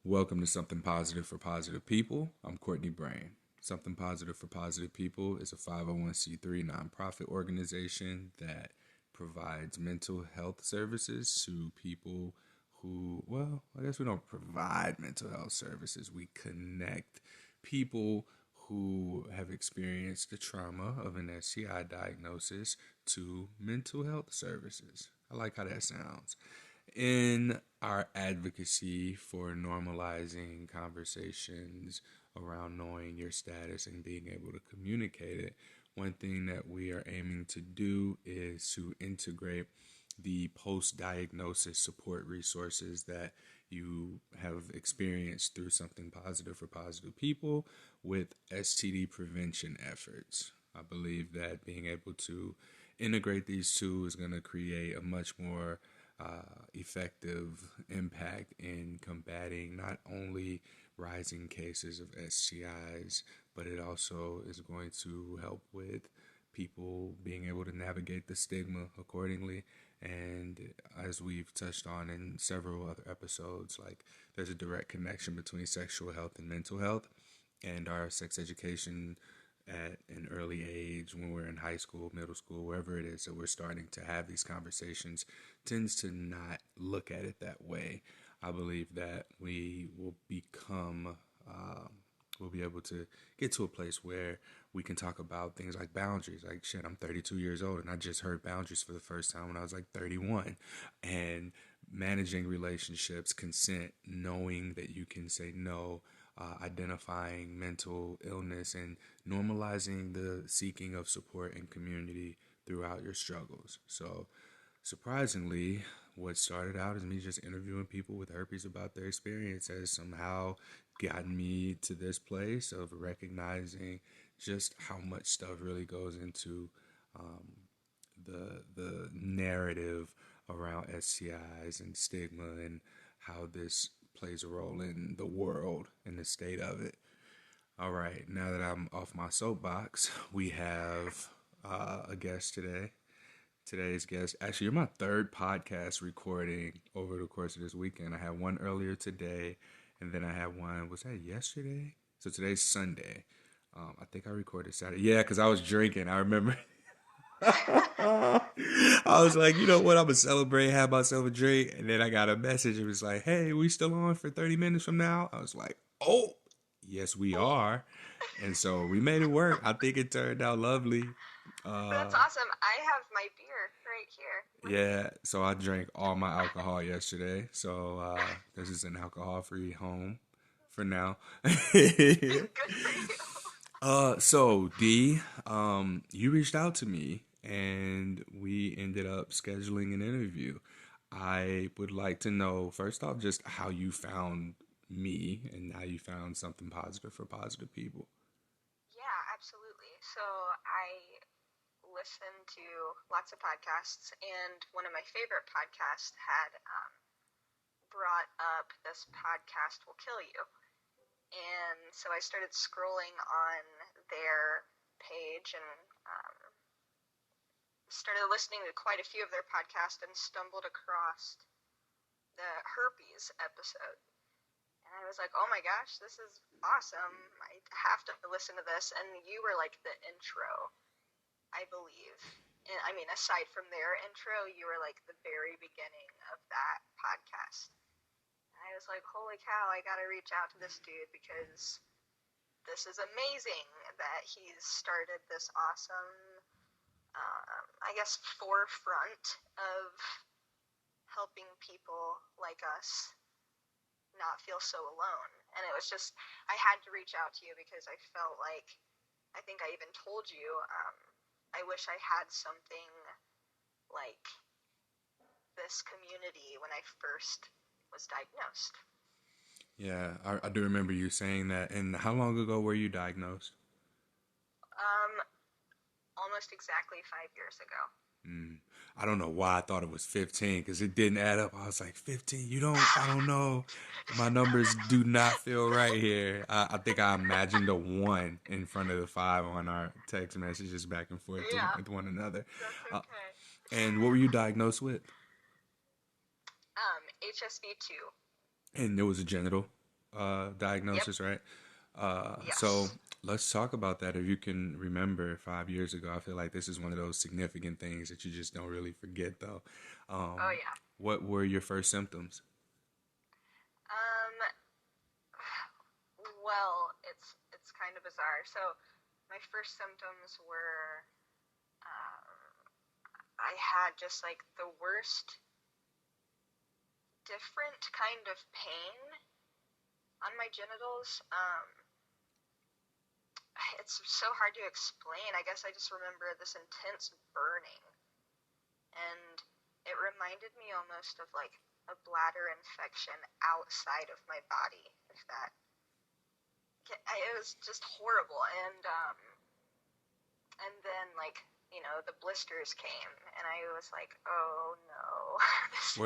Welcome to Something Positive for Positive People. I'm Courtney Brain. Something Positive for Positive People is a 501c3 nonprofit organization that provides mental health services to people who, well, I guess we don't provide mental health services. We connect people who have experienced the trauma of an STI diagnosis to mental health services. I like how that sounds. In our advocacy for normalizing conversations around knowing your status and being able to communicate it, one thing that we are aiming to do is to integrate the post-diagnosis support resources that you have experienced through Something Positive for Positive People with STD prevention efforts. I believe that being able to integrate these two is going to create a much more effective impact in combating not only rising cases of STIs, but it also is going to help with people being able to navigate the stigma accordingly. And as we've touched on in several other episodes, like there's a direct connection between sexual health and mental health, and our sex education at an early age when we're in high school, middle school, wherever it is that we're starting to have these conversations tends to not look at it that way. I believe that we will become, we'll be able to get to a place where we can talk about things like boundaries. Like, shit, I'm 32 years old and I just heard boundaries for the first time when I was like 31. And managing relationships, consent, knowing that you can say no, identifying mental illness, and normalizing the seeking of support and community throughout your struggles. So, surprisingly, what started out as me just interviewing people with herpes about their experience has somehow gotten me to this place of recognizing just how much stuff really goes into the narrative around STIs and stigma and how this plays a role in the world and the state of it. All right, now that I'm off my soapbox, we have a guest today. Today's guest, actually, you're my third podcast recording over the course of this weekend. I had one earlier today, and then I had one, was that yesterday? So today's Sunday. I think I recorded Saturday. Yeah, because I was drinking. I remember. I was like, you know what? I'm going to celebrate, have myself a drink. And then I got a message. It was like, hey, we still on for 30 minutes from now? I was like, oh, yes, we are. And so we made it work. I think it turned out lovely. That's awesome. I have my beer right here. Yeah, so I drank all my alcohol yesterday. So this is an alcohol-free home for now. Good for you. So D, you reached out to me and we ended up scheduling an interview. I would like to know first off just how you found me and how you found Something Positive for Positive People. Yeah, absolutely. So I listen to lots of podcasts, and one of my favorite podcasts had brought up this podcast will kill you. And so I started scrolling on their page and um, started listening to quite a few of their podcasts and stumbled across the herpes episode. And I was like, oh my gosh, this is awesome. I have to listen to this. And you were like the intro, I believe. And I mean, aside from their intro, you were like the very beginning of that podcast. And I was like, holy cow, I gotta reach out to this dude because this is amazing that he's started this awesome, I guess, forefront of helping people like us not feel so alone. And it was just, I had to reach out to you because I felt like, I think I even told you, I wish I had something like this community when I first was diagnosed. Yeah, I do remember you saying that. And how long ago were you diagnosed? Um, Almost exactly 5 years ago. Mm. I don't know why I thought it was 15 because it didn't add up. I was like, 15? I don't know. My numbers do not feel right here. I think I imagined a 1 in front of the 5 on our text messages back and forth Yeah, with one another. that's Uh, okay. and what were you diagnosed with? HSV2. And it was a genital. Yep. diagnosis, right? So Yes. let's talk about that. If you can remember 5 years ago, I feel like this is one of those significant things that you just don't really forget, though. Oh Um, yeah. what were your first symptoms? Um. Well, it's kind of bizarre. So my first symptoms were I had just like the worst different kind of pain on my genitals. It's so hard to explain. I guess I just remember this intense burning, and it reminded me almost of like a bladder infection outside of my body. If that, it was just horrible. And then like the blisters came, and I was like, oh no,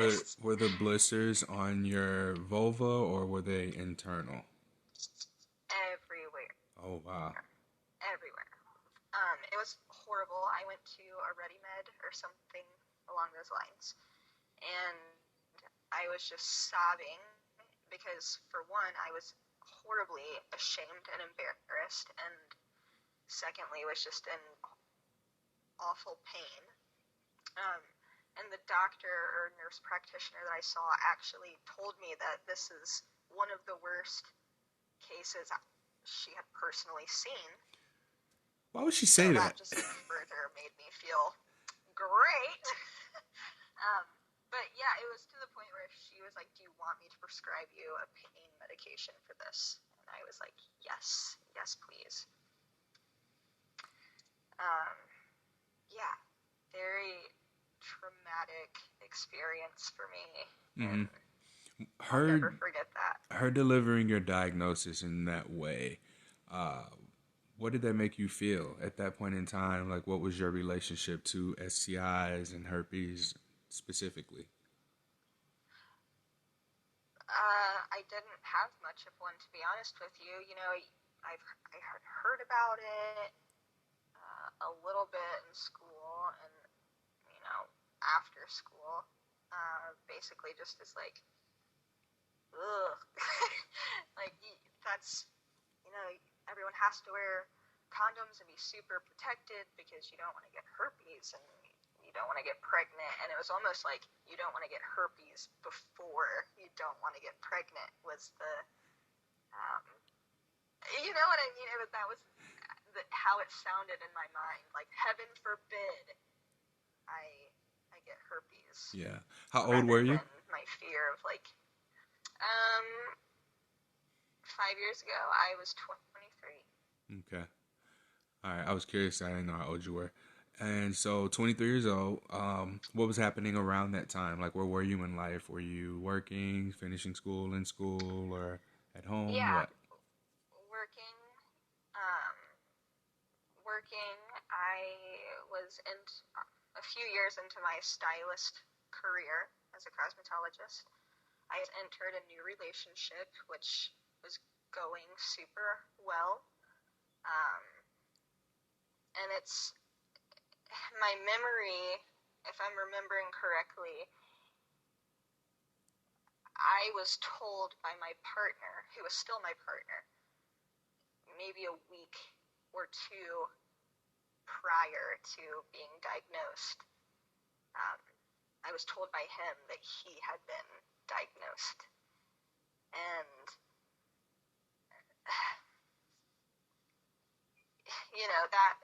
this is Were the blisters on your vulva or were they internal? everywhere, Oh wow. everywhere. It was horrible. I went to a Ready Med or something along those lines, and I was just sobbing because, for one, I was horribly ashamed and embarrassed, and secondly, was just in awful pain. Um, and the doctor or nurse practitioner that I saw actually told me that this is one of the worst cases she had personally seen. Why would she So say that that? just like further made me feel great. um, but yeah, it was to the point where she was like, "Do you want me to prescribe you a pain medication for this?" And I was like, "Yes, yes, please." Um, yeah, very traumatic experience for me, and Hmm. I'll Her never forget that. her delivering your diagnosis in that way. Uh, what did that make you feel at that point in time? Like, what was your relationship to STIs and herpes specifically? I didn't have much of one, to be honest with you. I had heard about it a little bit in school, and after school, basically just as like, ugh, like that's you know everyone has to wear condoms and be super protected because you don't want to get herpes and you don't want to get pregnant. And it was almost like you don't want to get herpes before you don't want to get pregnant was um, you know what I mean? That was how it sounded in my mind. Like, heaven forbid I I get herpes, Yeah. How old rather were you? than my fear of like um 5 years ago I was 23. Okay. All right. I was curious. I didn't know how old you were. And so, 23 years old. What was happening around that time? Like, where were you in life? Were you working, finishing school, in school, or at home? Yeah, What? working. Um, working. I was in a few years into my stylist career as a cosmetologist. I entered a new relationship, which was going super well. Um, and it's my memory, if I'm remembering correctly, I was told by my partner, who was still my partner, maybe a week or two prior to being diagnosed. Um, I was told by him that he had been diagnosed. And, that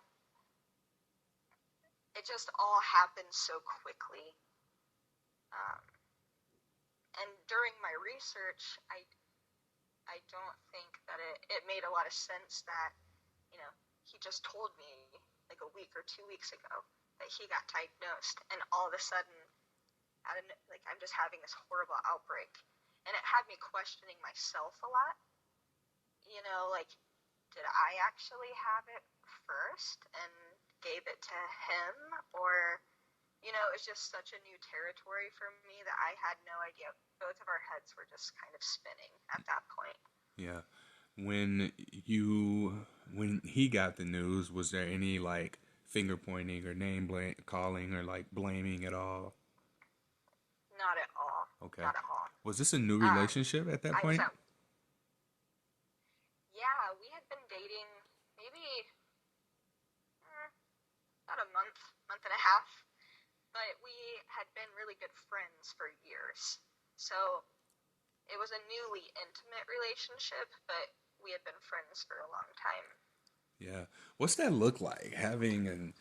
it just all happened so quickly. Um, and during my research, I don't think that it made a lot of sense that, he just told me like a week or 2 weeks ago that he got diagnosed, and all of a sudden, like I'm just having this horrible outbreak, and it had me questioning myself a lot. Like, did I actually have it first and gave it to him, or it's just such a new territory for me that I had no idea. Both of our heads were just kind of spinning at that point. Yeah. When when he got the news, was there any like finger pointing or calling or like blaming at all? Not at all. Okay. Not at all. Was this a new Um, relationship at that I was point? at and a half, but we had been really good friends for years. So it was a newly intimate relationship, but we had been friends for a long time. Yeah. What's that look like? Having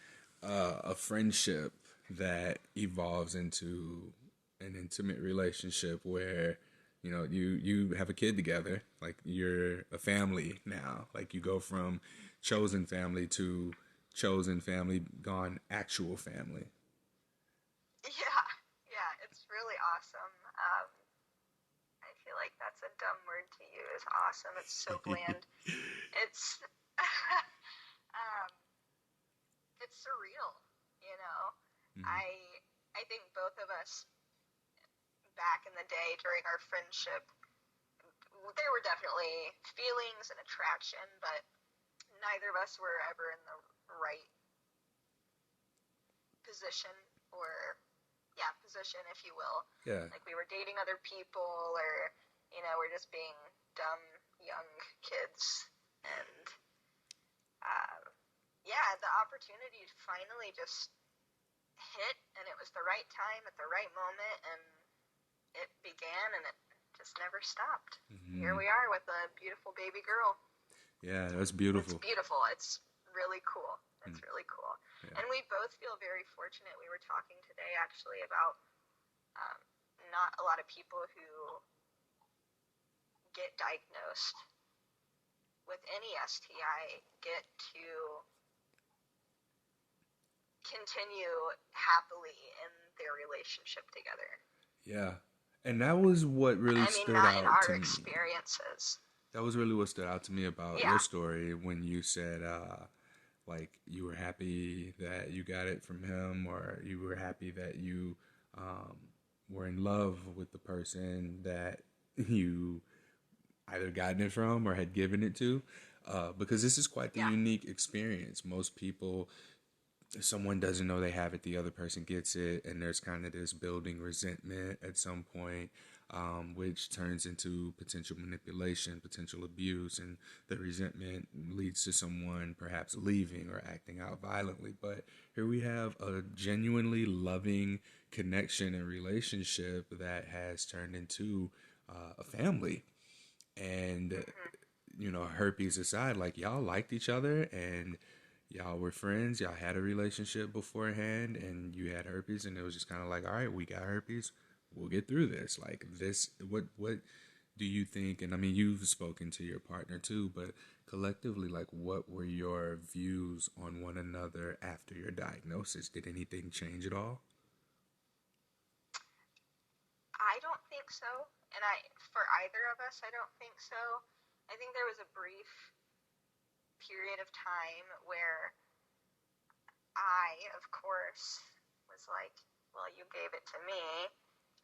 a friendship that evolves into an intimate relationship where you have a kid together, like you're a family now, like you go from chosen family to chosen family gone actual family. Yeah, yeah, it's really awesome. I feel like that's a dumb word to use. Awesome. It's so bland. It's um, it's surreal, you know. Hmm. I I think both of us back in the day during our friendship, there were definitely feelings and attraction, but neither of us were ever in the right position or position, if you will. Yeah. Like we were dating other people, or we're just being dumb young kids, and uh, yeah, the opportunity finally just hit, and it was the right time at the right moment, and it began, and it just never stopped. Here Hmm. we are with a beautiful baby girl. Yeah, that's It's beautiful. beautiful. It's really cool. It's Mm. really cool. Yeah. And we both feel very fortunate. We were talking today actually about um, not a lot of people who get diagnosed with any STI get to continue happily in their relationship together. Yeah. And that was what really I mean, stood not in out our to me. experiences. That was really what stood out to me about your Yeah, story when you said, like, you were happy that you got it from him, or you were happy that you um, were in love with the person that you either gotten it from or had given it to. Because this is quite the yeah, unique experience. Most people, if someone doesn't know they have it, the other person gets it, and there's kind of this building resentment at some point, which turns into potential manipulation, potential abuse, and the resentment leads to someone perhaps leaving or acting out violently. But here we have a genuinely loving connection and relationship that has turned into a family. And hmm herpes aside, like y'all liked each other and y'all were friends, y'all had a relationship beforehand, and you had herpes, and it was just kind of like, all right, we got herpes, we'll get through this. Like this, what do you think? And I mean, you've spoken to your partner too, but collectively, like, what were your views on one another after your diagnosis? Did anything change at all? I don't think so. And for either of us, I don't think so. I think there was a brief period of time where I, of course, was like, well, you gave it to me.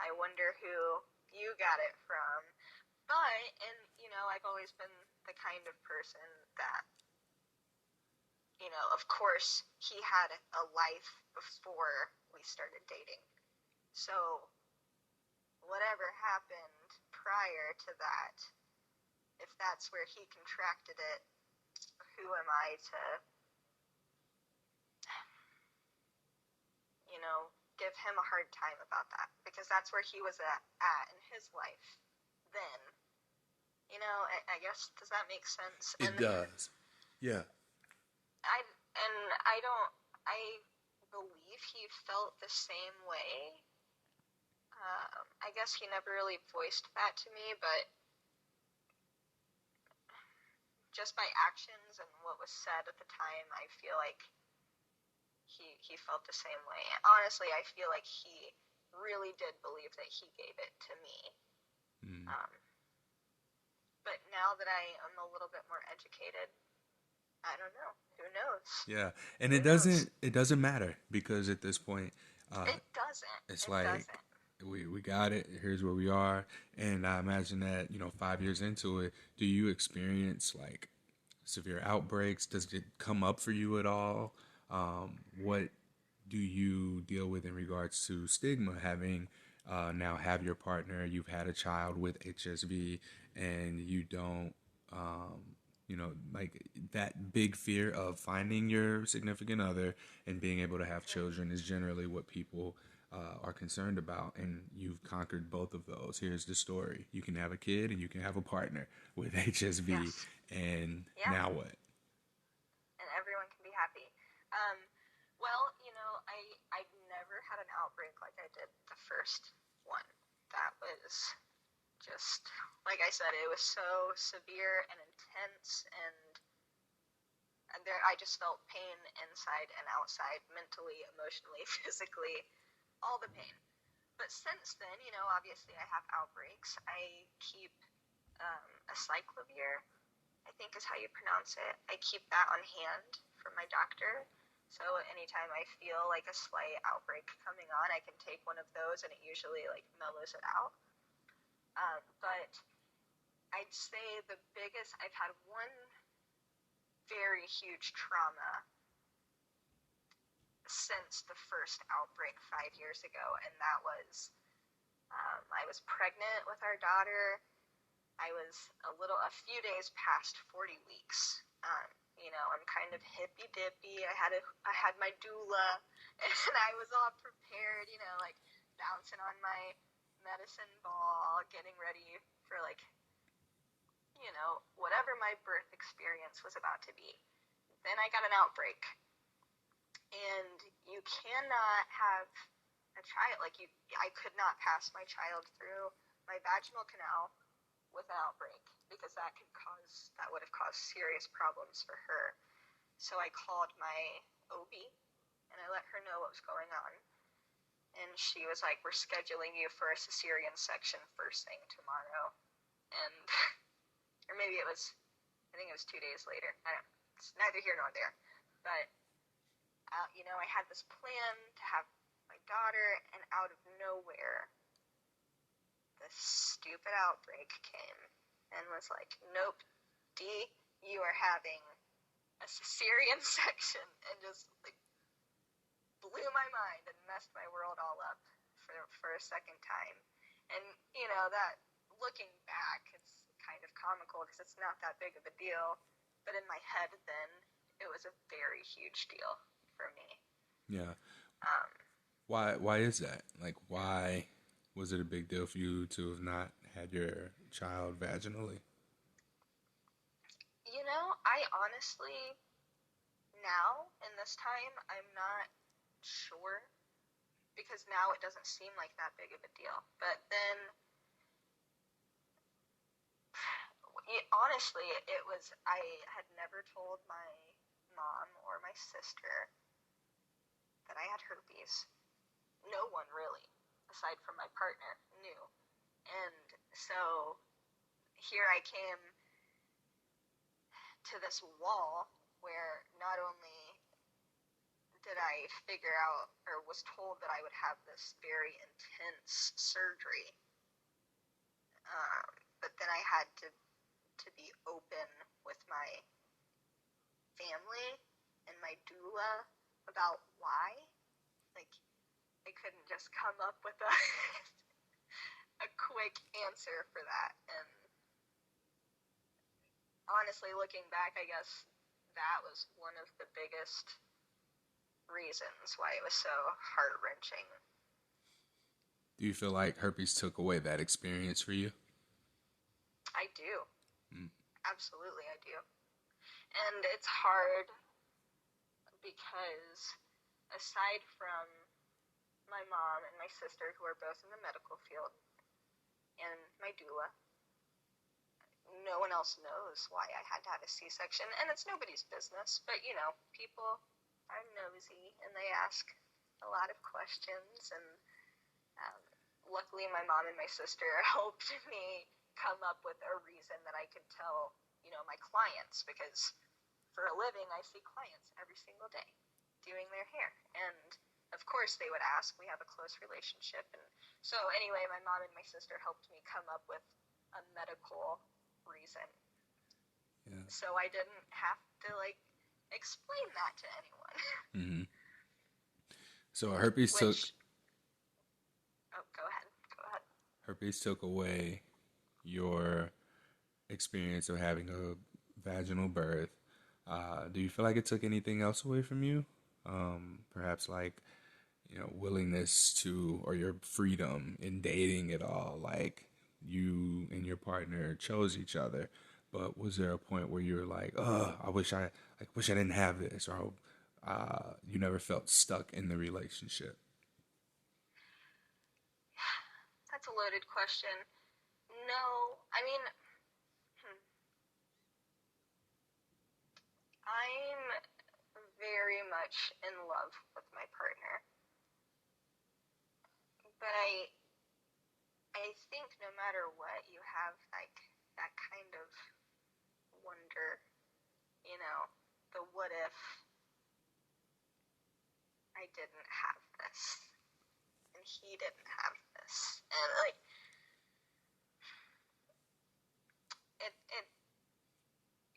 I wonder who you got it from. But, and, I've always been the kind of person that, of course, he had a life before we started dating. So, whatever happened prior to that, if that's where he contracted it, who am I to, give him a hard time about that? Because that's where he was at in his life then. I guess, does that make sense? It does. Yeah. I and I don't I believe he felt the same way. I guess he never really voiced that to me, but just by actions and what was said at the time, I feel like he felt the same way. Honestly, I feel like he really did believe that he gave it to me. Mm. Um, but now that I am a little bit more educated, I don't know. Who knows? Yeah, and Who knows? it doesn't matter because at this point, It doesn't. it's It like doesn't. we got it. Here's where we are, and I imagine that 5 years into it, do you experience like severe outbreaks? Does it come up for you at all? What do you deal with in regards to stigma? Having now have your partner, you've had a child with HSV, and you don't. like that big fear of finding your significant other and being able to have children is generally what people are concerned about. And you've conquered both of those. Here's the story: you can have a kid and you can have a partner with HSV. Yes. And Yeah. now what? And everyone can be happy. Um, well, I never had an outbreak like I did the first one. That was just, like I said, it was so severe and intense, and there I just felt pain inside and outside, mentally, emotionally, physically, all the pain. But since then, obviously I have outbreaks. I keep a cyclovir, I think is how you pronounce it. I keep that on hand from my doctor. So anytime I feel like a slight outbreak coming on, I can take one of those, and it usually like mellows it out. But I'd say I've had one very huge trauma since the first outbreak 5 years ago, and that was I was pregnant with our daughter. I was a few days past 40 weeks. I'm kind of hippy dippy. I had my doula, and I was all prepared, like bouncing on my medicine ball, getting ready for whatever my birth experience was about to be. Then I got an outbreak, and you cannot have a child, I could not pass my child through my vaginal canal with an outbreak, because that would have caused serious problems for her. So I called my OB, and I let her know what was going on. And she was like, we're scheduling you for a cesarean section first thing tomorrow. And, or maybe I think it was 2 days later. I don't know. It's neither here nor there. But, I had this plan to have my daughter, and out of nowhere, this stupid outbreak came and was like, nope, D, you are having a cesarean section, and just blew my mind and messed my world all up for a second time. And that, looking back, it's kind of comical because it's not that big of a deal, but in my head then it was a very huge deal for me. Yeah. Why is that? Why was it a big deal for you to have not had your child vaginally? I honestly, now, in this time, I'm not sure, because now it doesn't seem like that big of a deal. But then, honestly, I had never told my mom or my sister that I had herpes. No one really, aside from my partner, knew. And so here I came to this wall where not only did I figure out, or was told, that I would have this very intense surgery, but then I had to be open with my family and my doula about why. I couldn't just come up with a quick answer for that. And honestly, looking back, I guess that was one of the biggest reasons why it was so heart-wrenching. Do you feel like herpes took away that experience for you? I do. Absolutely, I do. And it's hard because aside from my mom and my sister, who are both in the medical field, and my doula, no one else knows why I had to have a C-section, and it's nobody's business, but people are nosy and they ask a lot of questions, and luckily my mom and my sister helped me come up with a reason that I could tell my clients, because for a living I see clients every single day doing their hair, and of course they would ask. We have a close relationship, and so anyway, my mom and my sister helped me come up with a medical reason. Yeah. So I didn't have to explain that to anyone. Mm-hmm. So herpes took. Oh, go ahead. Herpes took away your experience of having a vaginal birth. Do you feel like it took anything else away from you? Perhaps like, willingness to, or your freedom in dating at all. Like you and your partner chose each other, but was there a point where you were like, "Oh, wish I didn't have this," or you never felt stuck in the relationship? That's a loaded question. No, I mean, hmm, I'm very much in love with my partner, but I think no matter what, you have like that kind of wonder, you know, the what if I didn't have this and he didn't have this, and like it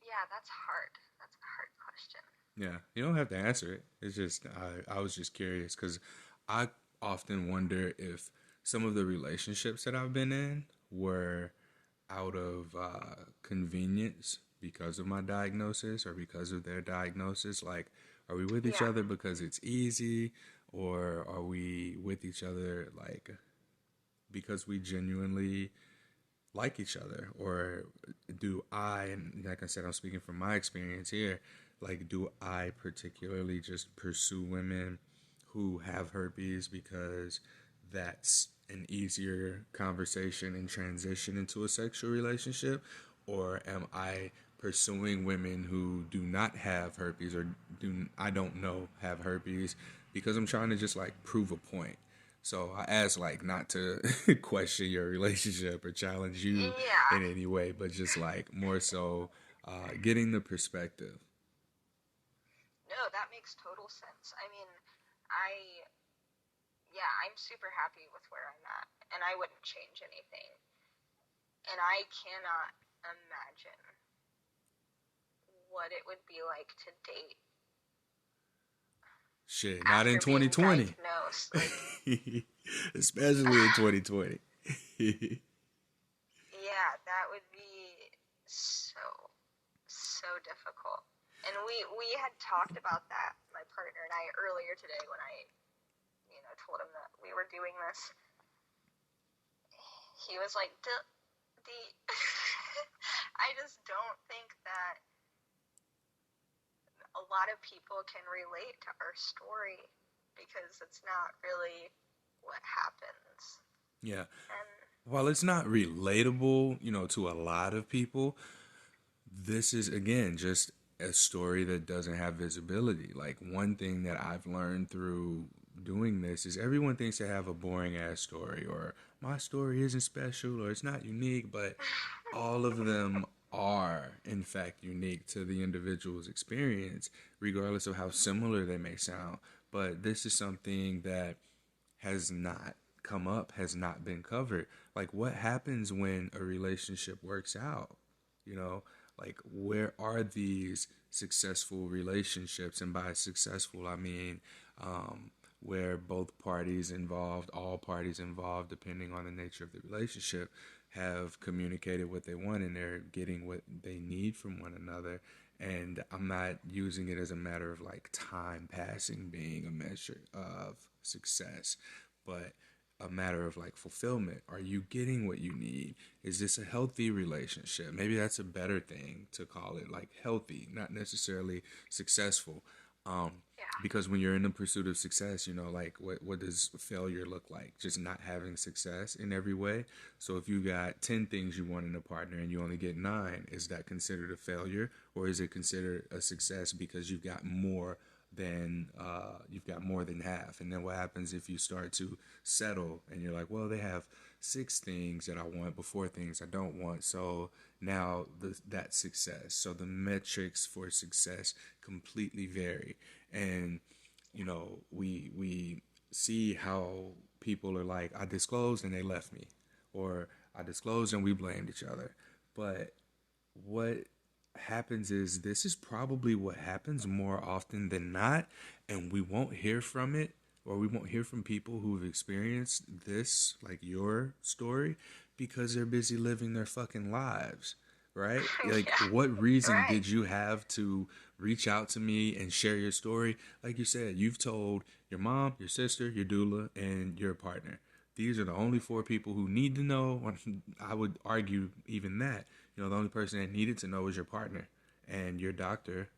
yeah, that's hard. That's a hard question. Yeah, you don't have to answer it. It's just I was just curious because I often wonder if some of the relationships that I've been in were out of convenience because of my diagnosis or because of their diagnosis. Like, are we with each Yeah. other because it's easy, or are we with each other like because we genuinely like each other? Or do I, and like I said, I'm speaking from my experience here, like, do I particularly just pursue women who have herpes because that's an easier conversation and transition into a sexual relationship? Or am I pursuing women who do not have herpes, or I don't know have herpes, because I'm trying to just like prove a point? So I ask like not to question your relationship or challenge you Yeah. in any way, but just like more so getting the perspective. No, that makes total sense. I mean, I yeah, I'm super happy with where I'm at, and I wouldn't change anything. And I cannot imagine what it would be like to date Shit, not in after being 2020. diagnosed. Like, Especially in 2020. yeah, that would be so so difficult. And we had talked about that, my partner and I, earlier today when I, told him that we were doing this. He was like, the I just don't think that a lot of people can relate to our story because it's not really what happens. Yeah. And While it's not relatable, to a lot of people, this is again just a story that doesn't have visibility. Like, one thing that I've learned through doing this is everyone thinks they have a boring ass story, or my story isn't special, or it's not unique, but all of them are in fact unique to the individual's experience, regardless of how similar they may sound. But this is something that has not come up, has not been covered. Like, what happens when a relationship works out? You know, like, where are these successful relationships? And by successful, I mean where both parties involved, all parties involved, depending on the nature of the relationship, have communicated what they want and they're getting what they need from one another. And I'm not using it as a matter of like time passing being a measure of success, but a matter of like fulfillment. Are you getting what you need? Is this a healthy relationship? Maybe that's a better thing to call it, like healthy, not necessarily successful. Um, yeah, because when you're in the pursuit of success, like what does failure look like? Just not having success in every way. So if you got 10 things you want in a partner and you only get 9, is that considered a failure, or is it considered a success because you've got more than half? And then what happens if you start to settle and you're like, well, they have 6 things that I want but 4 things I don't want, so now that's success. So the metrics for success completely vary. And we see how people are like, I disclosed and they left me, or I disclosed and we blamed each other. But what happens is, this is probably what happens more often than not, and we won't hear from it, or we won't hear from people who've experienced this, like your story, because they're busy living their fucking lives. right? Like, Yeah. what reason Right. did you have to reach out to me and share your story? Like you said, you've told your mom, your sister, your doula, and your partner. These are the only four people who need to know. I would argue even that. You know, the only person that needed to know was your partner and your doctor,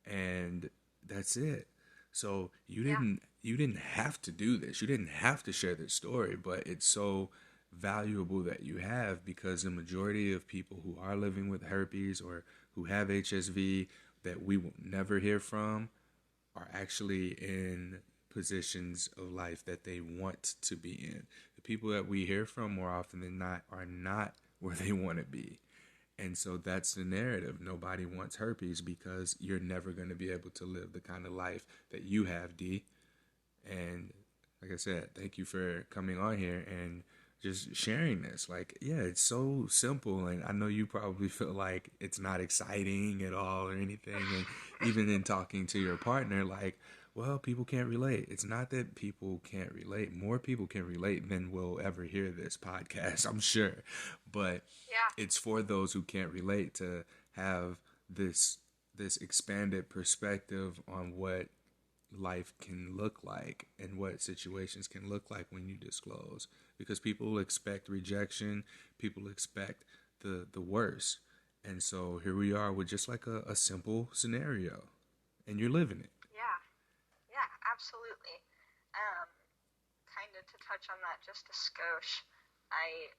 and that's it. So Yeah. you didn't have to do this. You didn't have to share this story, but it's so valuable that you have, because the majority of people who are living with herpes or who have HSV that we will never hear from are actually in positions of life that they want to be in. The people that we hear from more often than not are not where they want to be. And so that's the narrative. Nobody wants herpes because you're never going to be able to live the kind of life that you have, D. And like I said, thank you for coming on here and just sharing this. Like, yeah, it's so simple. And I know you probably feel like it's not exciting at all or anything. And even in talking to your partner, like, well, people can't relate. It's not that people can't relate. More people can relate than will ever hear this podcast, I'm sure. But Yeah. it's for those who can't relate to have this expanded perspective on what life can look like and what situations can look like when you disclose, because people expect rejection, people expect the worst, and so here we are with just like a simple scenario, and you're living it. Yeah. Yeah. Absolutely. Um, Kind of to touch on that just a skosh. I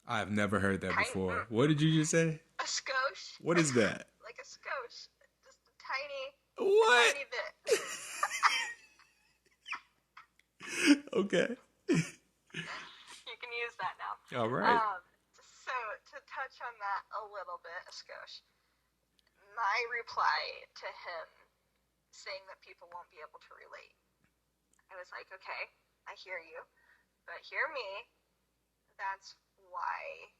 I've never heard that kind before. What did you just say? a skosh. What is that? Like a skosh, just a What? tiny bit. Okay. You can use that now. All right. Um, so to touch on that a little bit, a skosh. My reply to him saying that people won't be able to relate. I was like, okay, I hear you, but hear me. That's why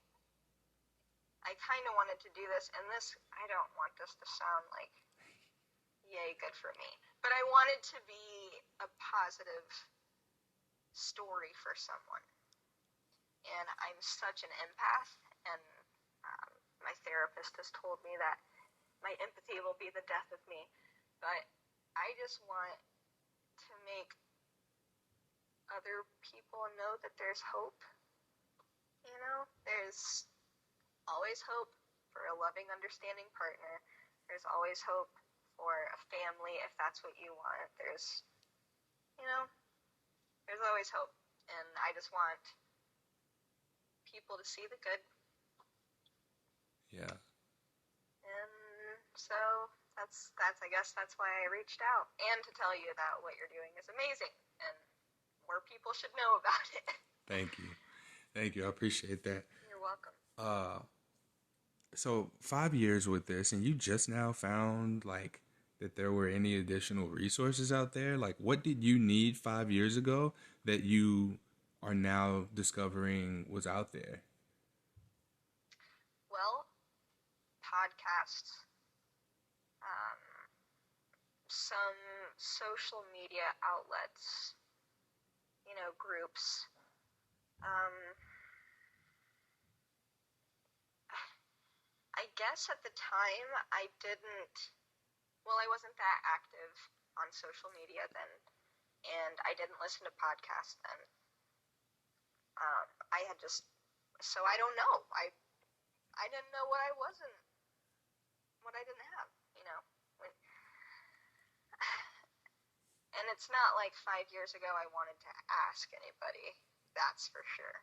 I kind of wanted to do this, and this, I don't want this to sound like, yay, good for me, but I wanted to be a positive story for someone. And I'm such an empath, and my therapist has told me that my empathy will be the death of me, but I just want to make other people know that there's hope. You know, there's always hope for a loving, understanding partner. There's always hope for a family if that's what you want. There's, you know, there's always hope. And I just want people to see the good. Yeah. And so that's I guess that's why I reached out, and to tell you that what you're doing is amazing and more people should know about it. Thank you. Thank you. I appreciate that. You're welcome. So 5 years with this, and you just now found like that there were any additional resources out there. Like, what did you need 5 years ago that you are now discovering was out there? Well, podcasts, um, some social media outlets, you know, groups. I guess at the time I wasn't that active on social media then, and I didn't listen to podcasts then. I had just, so I don't know. I didn't know what I didn't have, you know. And it's not like 5 years ago I wanted to ask anybody, that's for sure.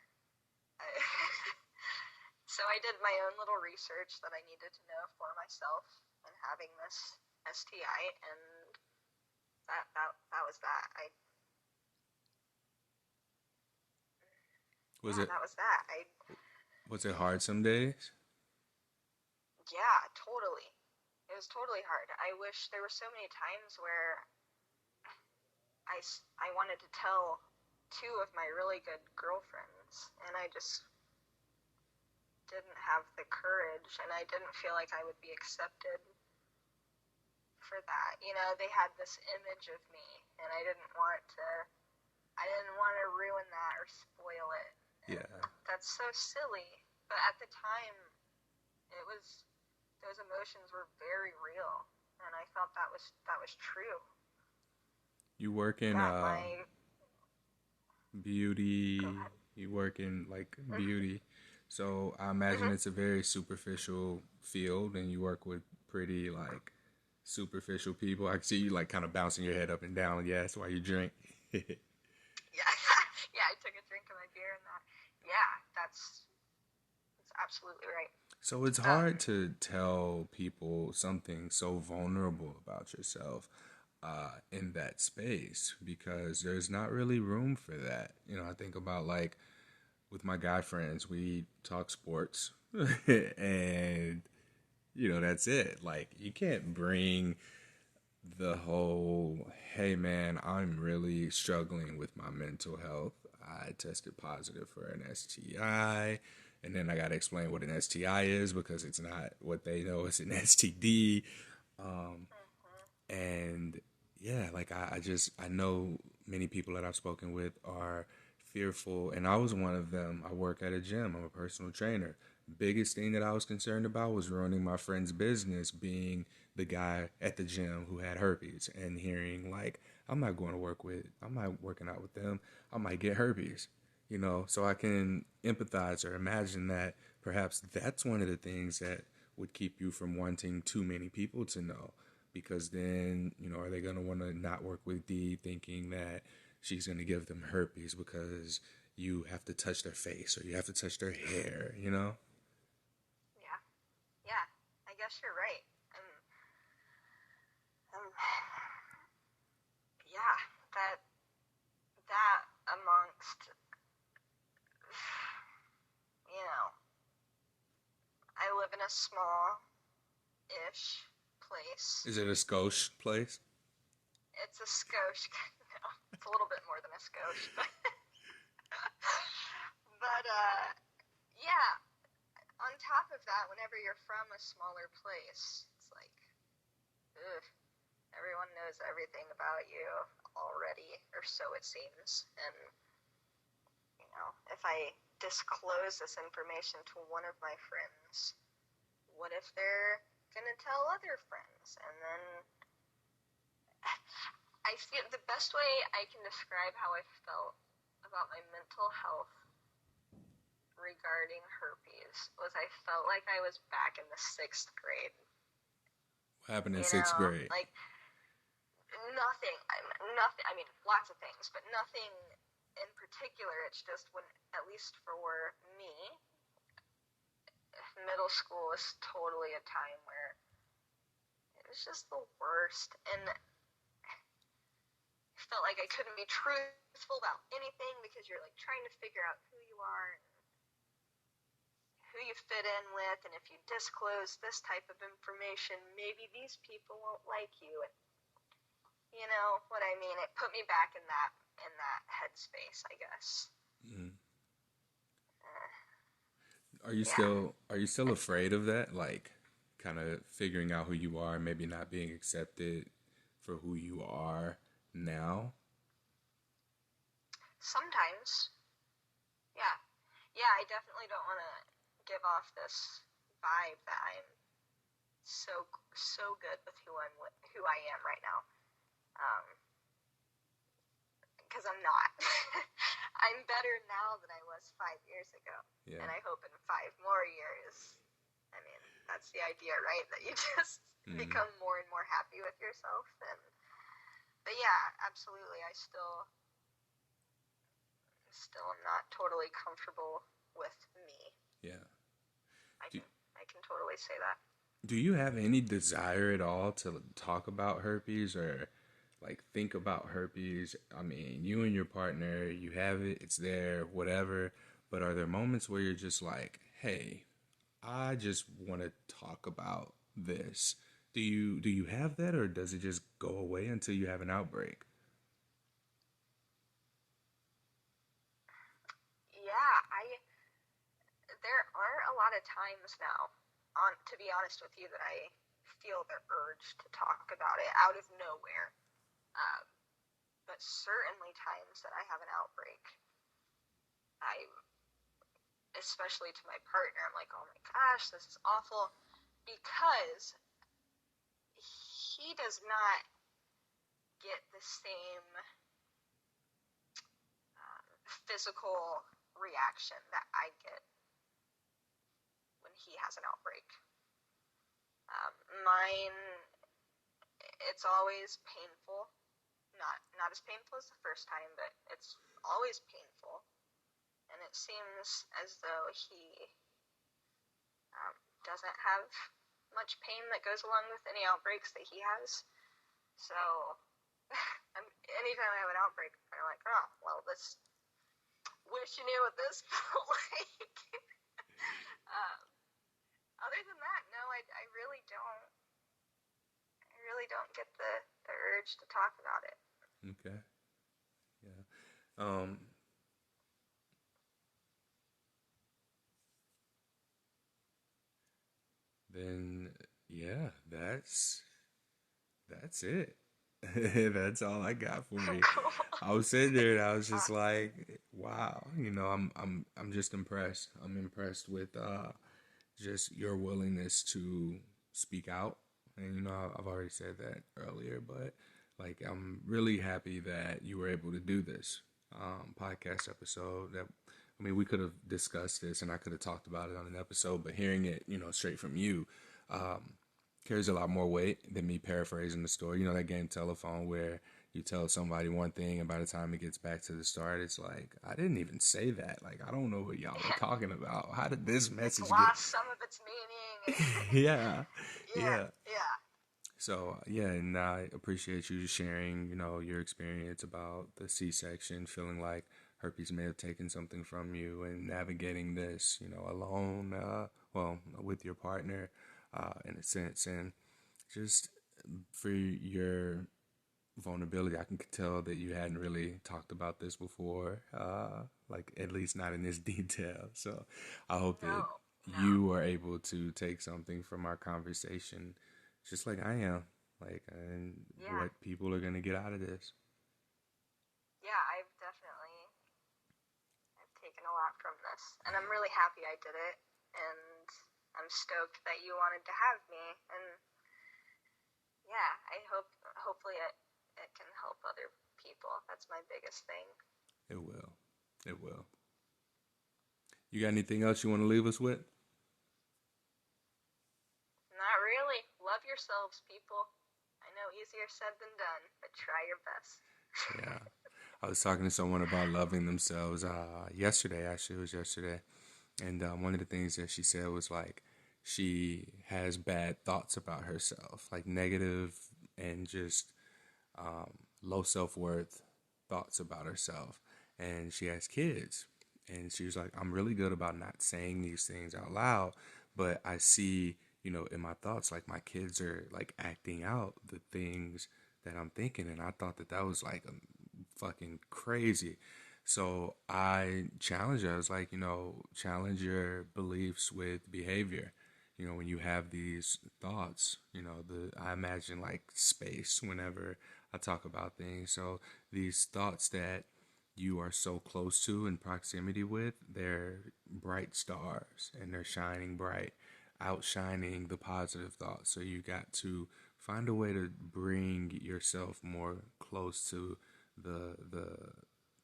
So I did my own little research that I needed to know for myself and having this STI, and that was that. That was that. Was it hard some days? Yeah, totally. It was totally hard. I wish there were so many times where I wanted to tell two of my really good girlfriends, and I just didn't have the courage, and I didn't feel like I would be accepted for that. You know, they had this image of me, and I didn't want to ruin that or spoil it. Yeah. That's so silly. But at the time, it was those emotions were very real, and I thought that was true. You work in That my Go beauty. ahead. You work in like Mm-hmm. beauty. So I imagine Mm-hmm. it's a very superficial field, and you work with pretty like superficial people. I can see you like kind of bouncing your head up and down. Yes, while you drink. Yeah, yeah. I took a drink of my beer and that. Yeah, that's absolutely right. So it's Um, hard to tell people something so vulnerable about yourself in that space because there's not really room for that. You know, I think about like with my guy friends, we talk sports and you know that's it. Like you can't bring the whole, hey man, I'm really struggling with my mental health. I tested positive for an STI, and then I got to explain what an STI is because it's not what they know it's an STD. Um, mhm. and yeah, like I know many people that I've spoken with are fearful, and I was one of them. I work at a gym. I'm a personal trainer. Biggest thing that I was concerned about was ruining my friend's business, being the guy at the gym who had herpes, and hearing like I'm not working out with them. I might get herpes, you know. So I can empathize or imagine that perhaps that's one of the things that would keep you from wanting too many people to know because then, you know, are they going to want to not work with D thinking that she's going to give them herpes because you have to touch their face or you have to touch their hair, you know? Yeah, yeah. I guess you're right. Um, yeah. That that amongst, you know, I live in a small-ish place. Is it a skosh place? It's a skosh. No, it's a little bit more than a skosh, but but yeah. On top of that, whenever you're from a smaller place, it's like, ugh, everyone knows everything about you already, or so it seems. And if I disclose this information to one of my friends, what if they're gonna tell other friends? And then I feel the best way I can describe how I felt about my mental health regarding herpes was I felt like I was back in the sixth grade. What happened in sixth grade? Like nothing. Nothing. I mean, lots of things, but nothing in particular. It's just when, at least for me, middle school was totally a time where it was just the worst, and I felt like I couldn't be truthful about anything because you're like trying to figure out who you are and who you fit in with, and if you disclose this type of information, maybe these people won't like you. And you know what I mean? It put me back in that headspace, I guess. Mm. Uh, yeah. Are you still afraid of that? Like kind of figuring out who you are, maybe not being accepted for who you are now? Sometimes. Yeah. Yeah, I definitely don't want to give off this vibe that I'm so good with who I am right now. Because I'm not. I'm better now than I was 5 years ago. Yeah. And I hope in 5 more years, I mean, that's the idea, right? That you just Mm. become more and more happy with yourself. But yeah, absolutely. I still am not totally comfortable with me. Yeah. I Do, can I can totally say that. do you have any desire at all to talk about herpes or like think about herpes? I mean, you and your partner, you have it, it's there, whatever. But are there moments where you're just like, hey, I just want to talk about this? Do you have that, or does it just go away until you have an outbreak? Yeah, I there aren't a lot of times now, to be honest with you, that I feel the urge to talk about it out of nowhere. Um, but certainly times that I have an outbreak, I, especially to my partner, I'm like, oh my gosh, this is awful. because he does not get the same physical reaction that I get when he has an outbreak. Mine, it's always painful. Not as painful as the first time, but it's always painful. And it seems as though he doesn't have much pain that goes along with any outbreaks that he has. So anytime I have an outbreak, I'm like, oh, well, this, wish you knew what this felt like. Other than that, no, I really don't get the urge to talk about it. Okay. Yeah. Then yeah, that's it. That's all I got for me. I was sitting there and I was just like, wow, I'm just impressed. I'm impressed with just your willingness to speak out. And I've already said that earlier, but like I'm really happy that you were able to do this podcast episode. That I mean, we could have discussed this and I could have talked about it on an episode, but hearing it, straight from you, carries a lot more weight than me paraphrasing the story. That game Telephone where you tell somebody one thing and by the time it gets back to the start, it's like, I didn't even say that. Like, I don't know what y'all were talking about. How did this message lost some of its meaning. Yeah. Yeah. So, yeah, and I appreciate you sharing, your experience about the C-section, feeling like herpes may have taken something from you and navigating this, alone, with your partner, in a sense. And just for your vulnerability, I can tell that you hadn't really talked about this before, like at least not in this detail. So I hope that you are able to take something from our conversation, just like I am, and what people are going to get out of this. Yeah, I've taken a lot from this, and I'm really happy I did it, and I'm stoked that you wanted to have me, and yeah, I hopefully it can help other people. That's my biggest thing. It will. You got anything else you want to leave us with? Not really. Love yourselves, people. I know easier said than done, but try your best. Yeah. I was talking to someone about loving themselves yesterday. Actually, it was yesterday. And one of the things that she said was like, she has bad thoughts about herself, like negative and just low self-worth thoughts about herself. And she has kids. And she was like, I'm really good about not saying these things out loud, but I see, in my thoughts, like my kids are like acting out the things that I'm thinking. And I thought that was like fucking crazy. So I challenged her. I was like, challenge your beliefs with behavior. When you have these thoughts, I imagine like space whenever I talk about things. So these thoughts that you are so close to in proximity with, they're bright stars and they're shining bright, outshining the positive thoughts. So you got to find a way to bring yourself more close to the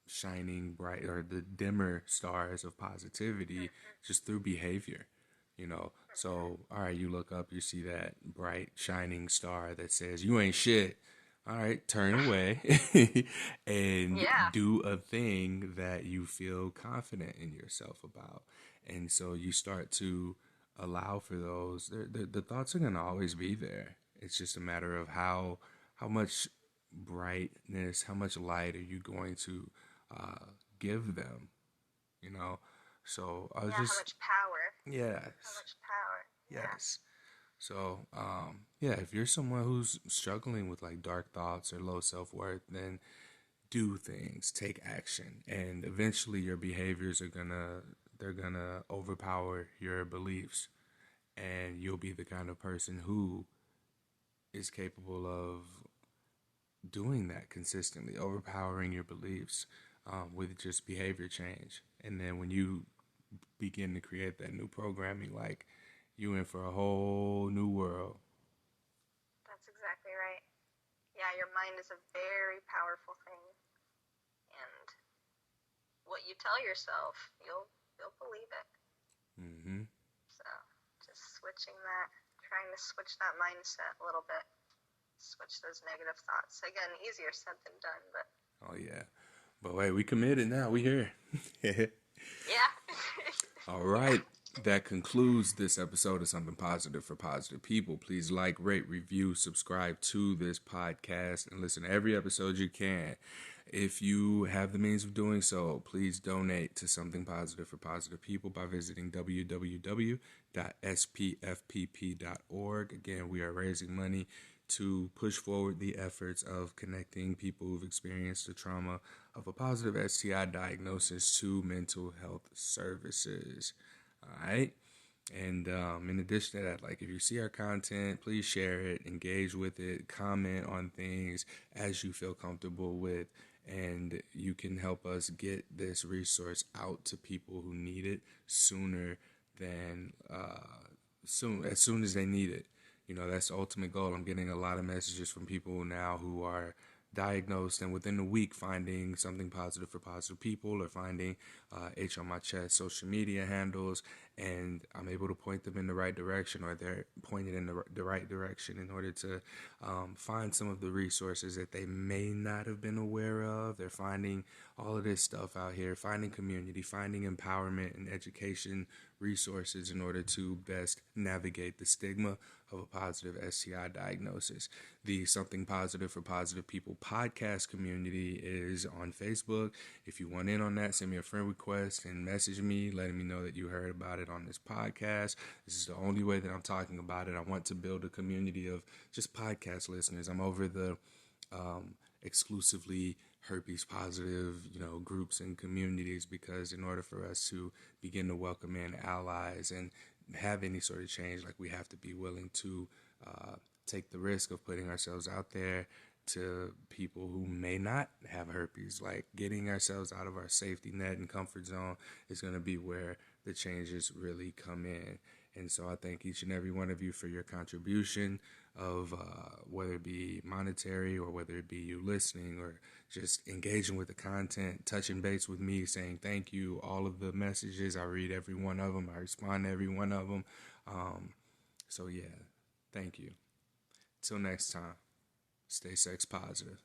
shining bright or the dimmer stars of positivity just through behavior. So all right, you look up, you see that bright shining star that says you ain't shit. All right, turn away and do a thing that you feel confident in yourself about. And so you start to allow for those. The thoughts are going to always be there. It's just a matter of how much brightness, how much light are you going to give them, So I was how much power. Yes. How much power. Yes. So, if you're someone who's struggling with like dark thoughts or low self-worth, then do things, take action, and eventually your behaviors they're gonna overpower your beliefs, and you'll be the kind of person who is capable of doing that consistently, overpowering your beliefs with just behavior change. And then when you begin to create that new programming, like you in for a whole new world. That's exactly right. Yeah, your mind is a very powerful thing, and what you tell yourself, you'll believe it. Mm-hmm. So, just trying to switch that mindset a little bit, switch those negative thoughts. Again, easier said than done, but. Oh yeah, but wait, we committed now. We here. Yeah. All right. That concludes this episode of Something Positive for Positive People. Please like, rate, review, subscribe to this podcast, and listen to every episode you can. If you have the means of doing so, please donate to Something Positive for Positive People by visiting www.spfpp.org. Again, we are raising money to push forward the efforts of connecting people who've experienced the trauma of a positive STI diagnosis to mental health services. All right. And in addition to that, like if you see our content, please share it, engage with it, comment on things as you feel comfortable with, and you can help us get this resource out to people who need it sooner than as soon as they need it. You know, that's the ultimate goal. I'm getting a lot of messages from people now who are diagnosed and within a week finding something positive for positive people or finding H on my chest social media handles, and I'm able to point them in the right direction, or they're pointed in the right direction in order to find some of the resources that they may not have been aware of. They're finding all of this stuff out here, finding community, finding empowerment and education resources in order to best navigate the stigma of a positive STI diagnosis. The Something Positive for Positive People podcast community is on Facebook. If you want in on that, send me a friend request and message me, letting me know that you heard about it on this podcast. This is the only way that I'm talking about it. I want to build a community of just podcast listeners. I'm over the exclusively herpes positive, groups and communities, because in order for us to begin to welcome in allies and have any sort of change, like we have to be willing to take the risk of putting ourselves out there to people who may not have herpes. Like getting ourselves out of our safety net and comfort zone is going to be where the changes really come in. And so I thank each and every one of you for your contribution of whether it be monetary or whether it be you listening or just engaging with the content, touching base with me, saying thank you. All of the messages, I read every one of them. I respond to every one of them. So yeah, thank you. Till next time, stay sex positive.